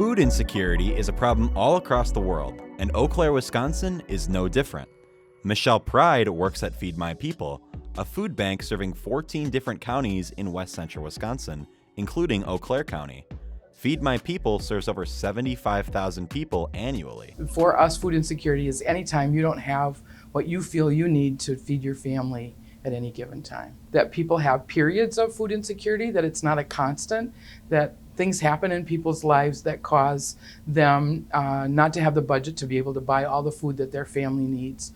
Food insecurity is a problem all across the world, and Eau Claire, Wisconsin is no different. Michelle Pride works at Feed My People, a food bank serving 14 different counties in west central Wisconsin, including Eau Claire County. Feed My People serves over 75,000 people annually. For us, food insecurity is anytime you don't have what you feel you need to feed your family at any given time. That people have periods of food insecurity, that it's not a constant, that things happen in people's lives that cause them not to have the budget to be able to buy all the food that their family needs.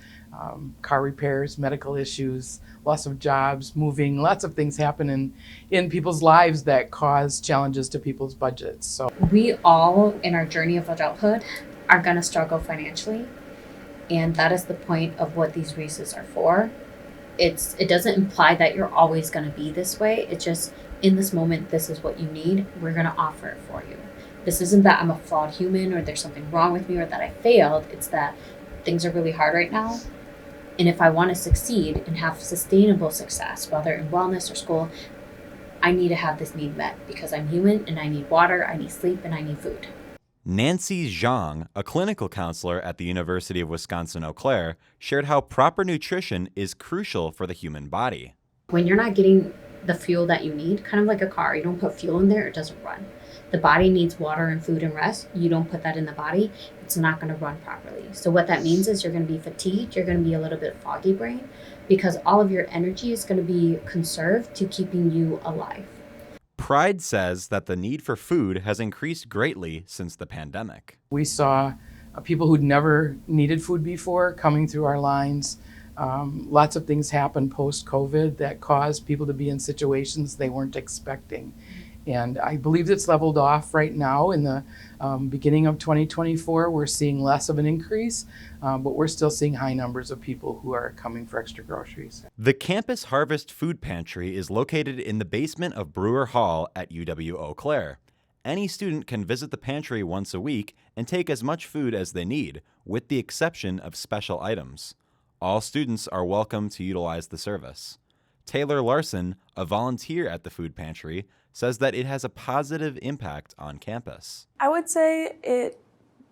Car repairs, medical issues, loss of jobs, moving, lots of things happen in people's lives that cause challenges to people's budgets. So we all, in our journey of adulthood, are going to struggle financially. And that is the point of what these races are for. It doesn't imply that you're always going to be this way. It's just, in this moment, this is what you need. We're going to offer it for you. This isn't that I'm a flawed human or there's something wrong with me or that I failed. It's that things are really hard right now. And if I want to succeed and have sustainable success, whether in wellness or school, I need to have this need met because I'm human and I need water, I need sleep, and I need food. Nancy Zhang, a clinical counselor at the University of Wisconsin-Eau Claire, shared how proper nutrition is crucial for the human body. When you're not getting the fuel that you need, kind of like a car, you don't put fuel in there, it doesn't run. The body needs water and food and rest. You don't put that in the body, it's not going to run properly. So what that means is you're going to be fatigued, you're going to be a little bit foggy brain because all of your energy is going to be conserved to keeping you alive. Pride says that the need for food has increased greatly since the pandemic. we saw people who'd never needed food before coming through our lines. Lots of things happened post-COVID that caused people to be in situations they weren't expecting. And I believe it's leveled off right now in the beginning of 2024. We're seeing less of an increase, but we're still seeing high numbers of people who are coming for extra groceries. The Campus Harvest Food Pantry is located in the basement of Brewer Hall at UW-Eau Claire. Any student can visit the pantry once a week and take as much food as they need, with the exception of special items. All students are welcome to utilize the service. Taylor Larson, a volunteer at the food pantry, says that it has a positive impact on campus. I would say it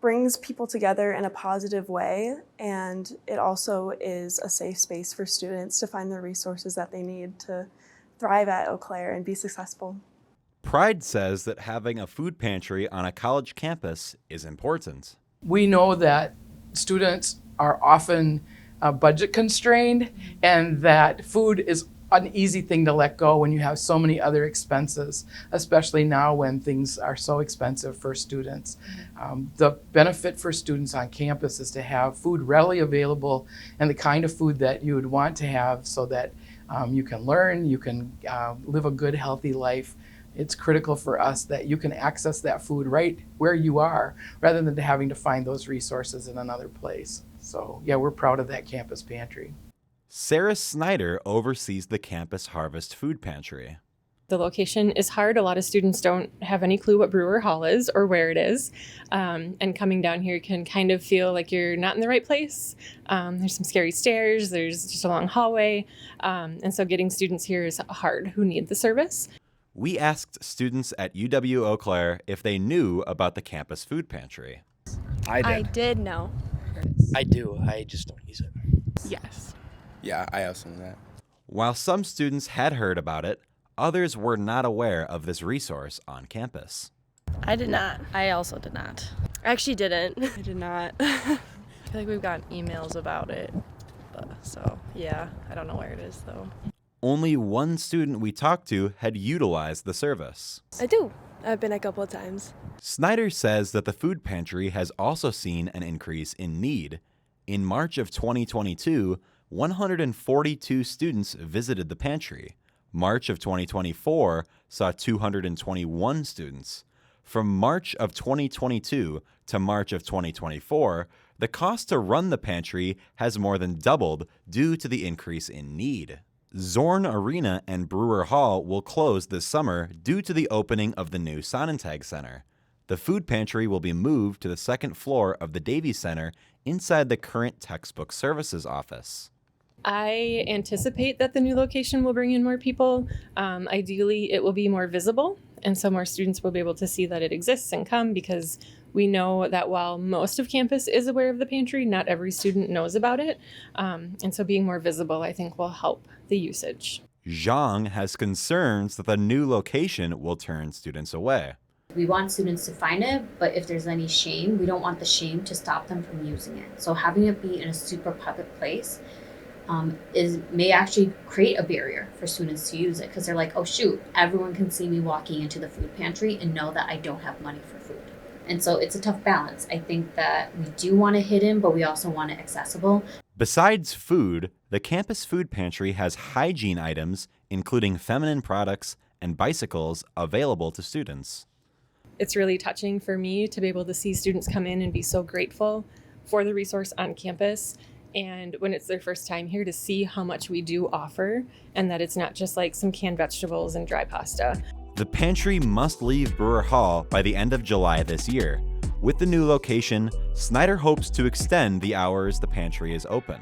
brings people together in a positive way, and it also is a safe space for students to find the resources that they need to thrive at Eau Claire and be successful. Pride says that having a food pantry on a college campus is important. We know that students are often budget constrained and that food is an easy thing to let go when you have so many other expenses, especially now when things are so expensive for students. The benefit for students on campus is to have food readily available and the kind of food that you would want to have so that you can learn, you can live a good, healthy life. It's critical for us that you can access that food right where you are rather than having to find those resources in another place. So yeah, we're proud of that campus pantry. Sarah Snyder oversees the Campus Harvest Food Pantry. The location is hard. A lot of students don't have any clue what Brewer Hall is or where it is. And coming down here can kind of feel like you're not in the right place. There's some scary stairs, there's just a long hallway. And so getting students here is hard who need the service. We asked students at UW-Eau Claire if they knew about the Campus Food Pantry. I did know. I do. I just don't use it. Yes. Yeah, I also know that. While some students had heard about it, others were not aware of this resource on campus. I did not. I also did not. I actually didn't. I did not. I feel like we've gotten emails about it. So, yeah, I don't know where it is, though. Only one student we talked to had utilized the service. I do. I've been a couple of times. Snyder says that the food pantry has also seen an increase in need. In March of 2022, 142 students visited the pantry. March of 2024 saw 221 students. From March of 2022 to March of 2024, the cost to run the pantry has more than doubled due to the increase in need. Zorn Arena and Brewer Hall will close this summer due to the opening of the new Sonnentag Center. The food pantry will be moved to the second floor of the Davies Center inside the current textbook services office. I anticipate that the new location will bring in more people. Ideally, it will be more visible And so more students will be able to see that it exists and come, because we know that while most of campus is aware of the pantry, not every student knows about it. And so being more visible, I think, will help the usage. Zhang has concerns that the new location will turn students away. We want students to find it, but if there's any shame, we don't want the shame to stop them from using it. So having it be in a super public place may actually create a barrier for students to use it, because they're like, oh shoot, everyone can see me walking into the food pantry and know that I don't have money for food. And so it's a tough balance. I think that we do want it hidden, but we also want it accessible. Besides food, the campus food pantry has hygiene items, including feminine products and bicycles, available to students. It's really touching for me to be able to see students come in and be so grateful for the resource on campus. And when it's their first time here, to see how much we do offer, and that it's not just like some canned vegetables and dry pasta. The pantry must leave Brewer Hall by the end of July this year. With the new location, Snyder hopes to extend the hours the pantry is open.